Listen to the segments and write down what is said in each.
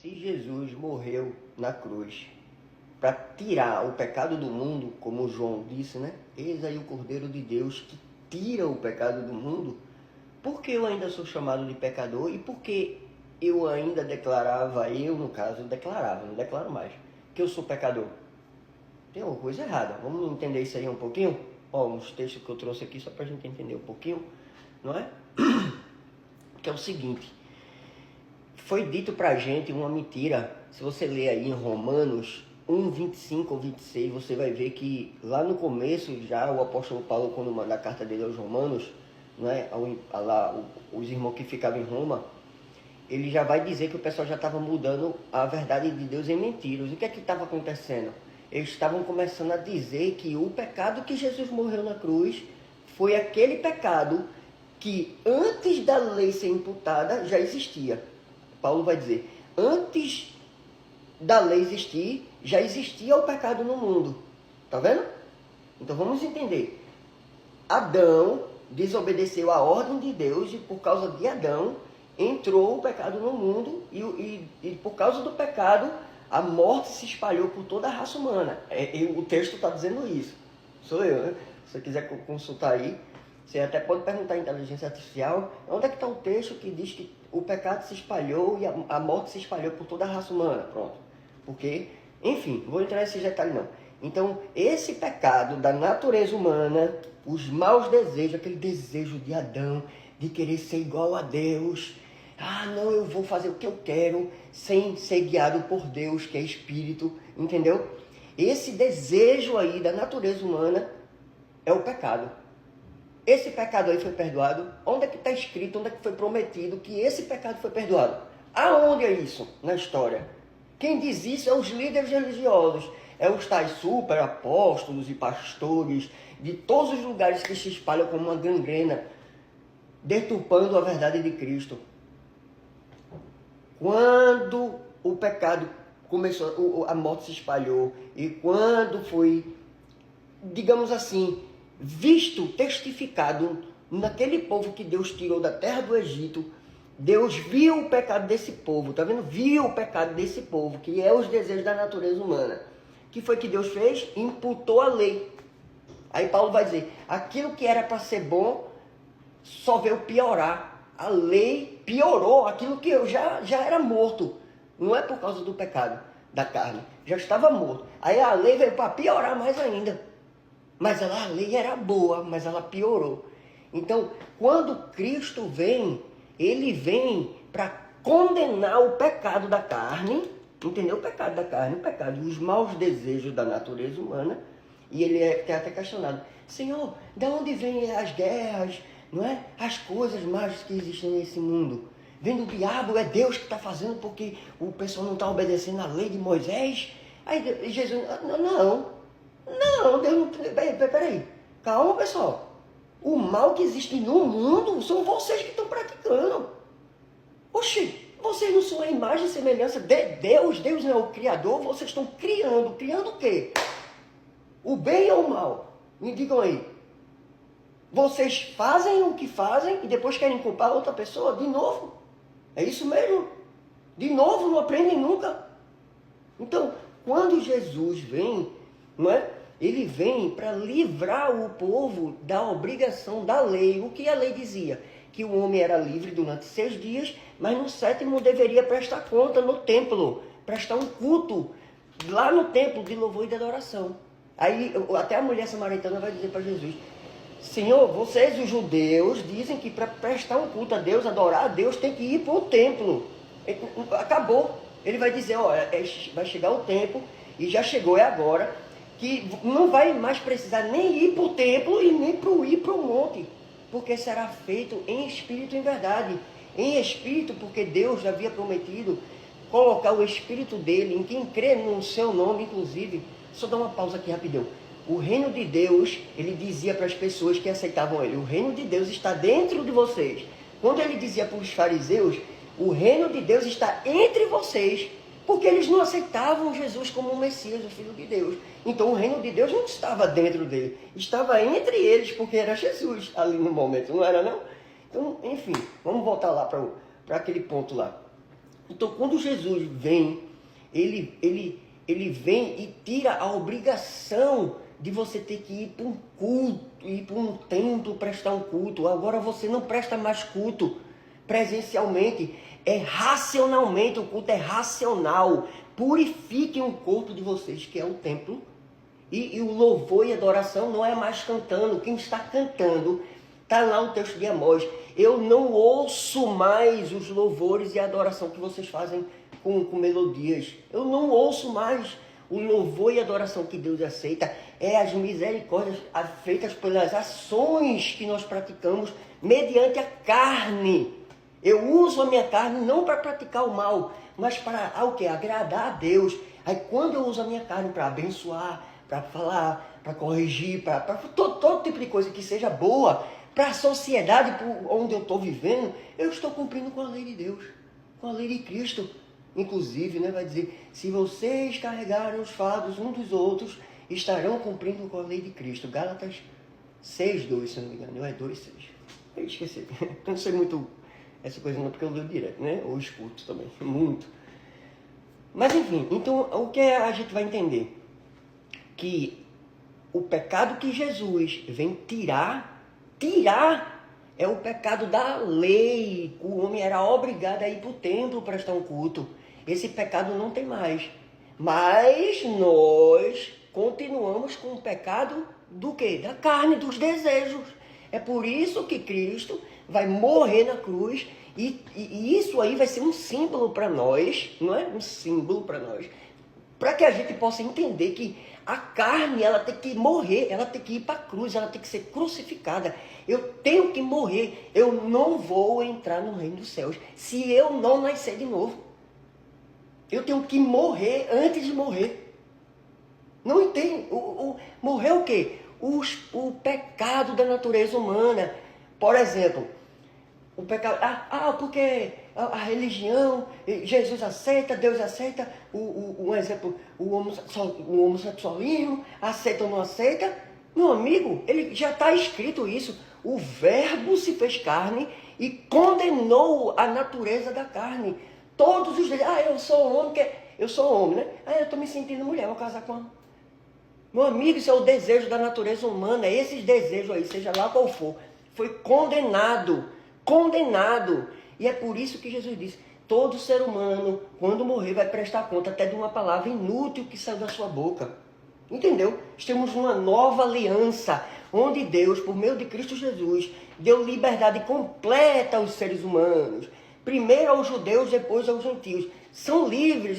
Se Jesus morreu na cruz para tirar o pecado do mundo, como João disse, né? Eis aí o Cordeiro de Deus que tira o pecado do mundo. Por que eu ainda sou chamado de pecador e por que eu ainda declarava, no caso, declarava, não declaro mais, que eu sou pecador? Tem uma coisa errada. Vamos entender isso aí um pouquinho? Ó, uns textos que eu trouxe aqui só para a gente entender um pouquinho, não é? Que é o seguinte. Foi dito pra gente uma mentira. Se você ler aí em Romanos 1, 25 ou 26, você vai ver que lá no começo, já o apóstolo Paulo, quando manda a carta dele aos Romanos, né, os irmãos que ficavam em Roma, ele já vai dizer que o pessoal já estava mudando a verdade de Deus em mentiras. O que é que estava acontecendo? Eles estavam começando a dizer que o pecado que Jesus morreu na cruz foi aquele pecado que antes da lei ser imputada já existia. Paulo vai dizer, antes da lei existir, já existia o pecado no mundo. Tá vendo? Então vamos entender. Adão desobedeceu a ordem de Deus e por causa de Adão entrou o pecado no mundo e por causa do pecado a morte se espalhou por toda a raça humana. O texto está dizendo isso. Sou eu, né? Se você quiser consultar aí, você até pode perguntar à inteligência artificial onde é que está o texto que diz que o pecado se espalhou e a morte se espalhou por toda a raça humana. Pronto. Porque, enfim, não vou entrar nesse detalhe não. Então, esse pecado da natureza humana, os maus desejos, aquele desejo de Adão, de querer ser igual a Deus. Ah, não, eu vou fazer o que eu quero, sem ser guiado por Deus, que é Espírito, entendeu? Esse desejo aí da natureza humana é o pecado. Esse pecado aí foi perdoado. Onde é que está escrito, onde é que foi prometido que esse pecado foi perdoado? Aonde é isso na história? Quem diz isso é os líderes religiosos. É os tais super apóstolos e pastores de todos os lugares que se espalham como uma gangrena, deturpando a verdade de Cristo. Quando o pecado começou, a morte se espalhou, e quando foi, digamos assim, visto, testificado naquele povo que Deus tirou da terra do Egito, Deus viu o pecado desse povo, tá vendo? Viu o pecado desse povo, que é os desejos da natureza humana. O que foi que Deus fez? Imputou a lei. Aí Paulo vai dizer, aquilo que era para ser bom, só veio piorar. A lei piorou aquilo que eu já era morto. Não é por causa do pecado da carne, já estava morto. Aí a lei veio para piorar mais ainda. Mas a lei era boa, mas ela piorou. Então, quando Cristo vem, ele vem para condenar o pecado da carne, entendeu? O pecado da carne, o pecado, os maus desejos da natureza humana. E ele é até questionado, Senhor, de onde vêm as guerras, não é? As coisas más que existem nesse mundo? Vem do diabo, é Deus que está fazendo porque o pessoal não está obedecendo a lei de Moisés? Aí Jesus, não, Deus não... Peraí, calma pessoal. O mal que existe no mundo são vocês que estão praticando. Oxi, vocês não são a imagem e semelhança de Deus. Deus não é o Criador, vocês estão criando. Criando o quê? O bem ou o mal? Me digam aí. Vocês fazem o que fazem e depois querem culpar outra pessoa de novo? É isso mesmo? De novo, não aprendem nunca. Então, quando Jesus vem, não é? Ele vem para livrar o povo da obrigação da lei. O que a lei dizia? Que o homem era livre durante 6 dias, mas no 7º deveria prestar conta no templo, prestar um culto lá no templo de louvor e de adoração. Aí até a mulher samaritana vai dizer para Jesus, Senhor, vocês os judeus dizem que para prestar um culto a Deus, adorar a Deus, tem que ir para o templo. Acabou. Ele vai dizer, olha, vai chegar o tempo, e já chegou, é agora, que não vai mais precisar nem ir para o templo e nem ir para o monte, porque será feito em espírito e em verdade. Em espírito, porque Deus já havia prometido colocar o espírito dele em quem crê no seu nome, inclusive. Só dar uma pausa aqui rapidão. O reino de Deus, ele dizia para as pessoas que aceitavam ele, o reino de Deus está dentro de vocês. Quando ele dizia para os fariseus, o reino de Deus está entre vocês, porque eles não aceitavam Jesus como o Messias, o Filho de Deus. Então o reino de Deus não estava dentro dele, estava entre eles, porque era Jesus ali no momento, não era não? Então, enfim, vamos voltar lá para aquele ponto lá. Então, quando Jesus vem, ele vem e tira a obrigação de você ter que ir para um culto, ir para um templo prestar um culto. Agora você não presta mais culto presencialmente, é racionalmente, o culto é racional. Purifiquem o corpo de vocês, que é o templo. E o louvor e adoração não é mais cantando. Quem está cantando, está lá o texto de Amós. Eu não ouço mais os louvores e a adoração que vocês fazem com melodias. Eu não ouço mais o louvor e a adoração que Deus aceita. É as misericórdias feitas pelas ações que nós praticamos mediante a carne. Eu uso a minha carne não para praticar o mal, mas para o quê? Agradar a Deus. Aí quando eu uso a minha carne para abençoar, para falar, para corrigir, para todo tipo de coisa que seja boa, para a sociedade onde eu estou vivendo, eu estou cumprindo com a lei de Deus, com a lei de Cristo. Inclusive, né, vai dizer, se vocês carregarem os fardos uns dos outros, estarão cumprindo com a lei de Cristo. Gálatas 6:2, se não me engano, é 2:6. Eu esqueci, eu não sei muito essa coisa não, porque eu leio direto, né? Ou escuto também, muito. Mas enfim, então o que a gente vai entender? Que o pecado que Jesus vem tirar é o pecado da lei. O homem era obrigado a ir para o templo prestar um culto. Esse pecado não tem mais. Mas nós continuamos com o pecado do quê? Da carne, dos desejos. É por isso que Cristo vai morrer na cruz e isso aí vai ser um símbolo para nós, não é? Um símbolo para nós, para que a gente possa entender que a carne, ela tem que morrer, ela tem que ir para a cruz, ela tem que ser crucificada. Eu tenho que morrer, eu não vou entrar no reino dos céus se eu não nascer de novo. Eu tenho que morrer antes de morrer. Não entende? Morrer o quê? O pecado da natureza humana. Por exemplo, o pecado... porque a religião, Jesus aceita, Deus aceita, um exemplo, o homossexualismo, aceita ou não aceita? Meu amigo, ele já está escrito isso. O verbo se fez carne e condenou a natureza da carne. Todos os dias, eu sou homem, eu sou homem, né? Eu estou me sentindo mulher, vou casar com uma... Meu amigo, isso é o desejo da natureza humana. Esses desejos aí, seja lá qual for, foi condenado. E é por isso que Jesus disse, todo ser humano, quando morrer, vai prestar conta até de uma palavra inútil que saiu da sua boca. Entendeu? Temos uma nova aliança, onde Deus, por meio de Cristo Jesus, deu liberdade completa aos seres humanos. Primeiro aos judeus, depois aos gentios. São livres,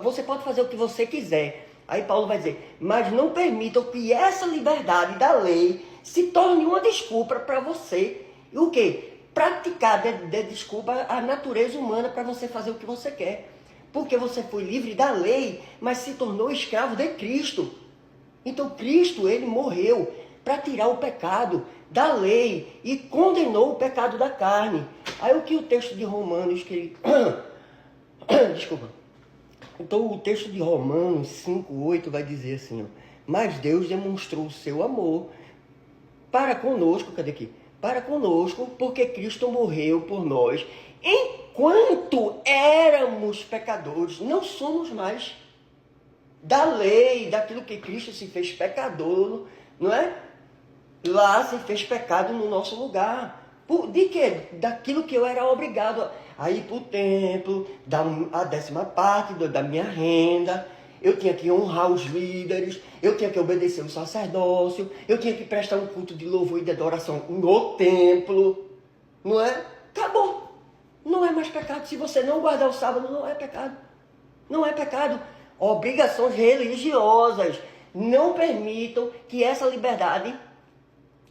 você pode fazer o que você quiser. Aí Paulo vai dizer, mas não permitam que essa liberdade da lei se torne uma desculpa para você. E o quê? Praticar de desculpa a natureza humana para você fazer o que você quer. Porque você foi livre da lei, mas se tornou escravo de Cristo. Então Cristo, ele morreu para tirar o pecado da lei e condenou o pecado da carne. Aí o que o texto de Romanos, que ele... Desculpa. Então o texto de Romanos 5:8 vai dizer assim, ó, mas Deus demonstrou o seu amor para conosco, cadê aqui? Para conosco, porque Cristo morreu por nós, enquanto éramos pecadores. Não somos mais da lei, daquilo que Cristo se fez pecador, não é? Lá se fez pecado no nosso lugar. De quê? Daquilo que eu era obrigado a ir para o templo, dar a 10ª parte da minha renda. Eu tinha que honrar os líderes, eu tinha que obedecer o sacerdócio, eu tinha que prestar um culto de louvor e de adoração no templo. Não é? Acabou. Não é mais pecado. Se você não guardar o sábado, não é pecado. Não é pecado. Obrigações religiosas não permitam que essa liberdade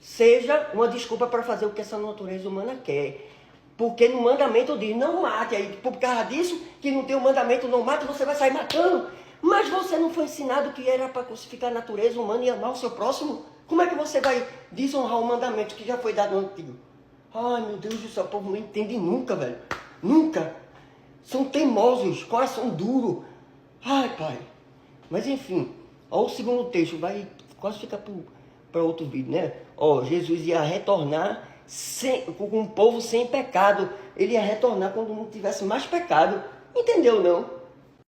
seja uma desculpa para fazer o que essa natureza humana quer. Porque no mandamento diz, não mate. Aí por causa disso, que não tem o mandamento, não mate, você vai sair matando. Mas você não foi ensinado que era para crucificar a natureza humana e amar o seu próximo? Como é que você vai desonrar o mandamento que já foi dado no antigo? Ai, meu Deus do céu, o povo não entende nunca, velho. Nunca. São teimosos, coração duro. Ai, pai. Mas enfim, ó, o segundo texto vai quase ficar para outro vídeo, né? Ó, Jesus ia retornar com um povo sem pecado. Ele ia retornar quando não tivesse mais pecado. Entendeu, não?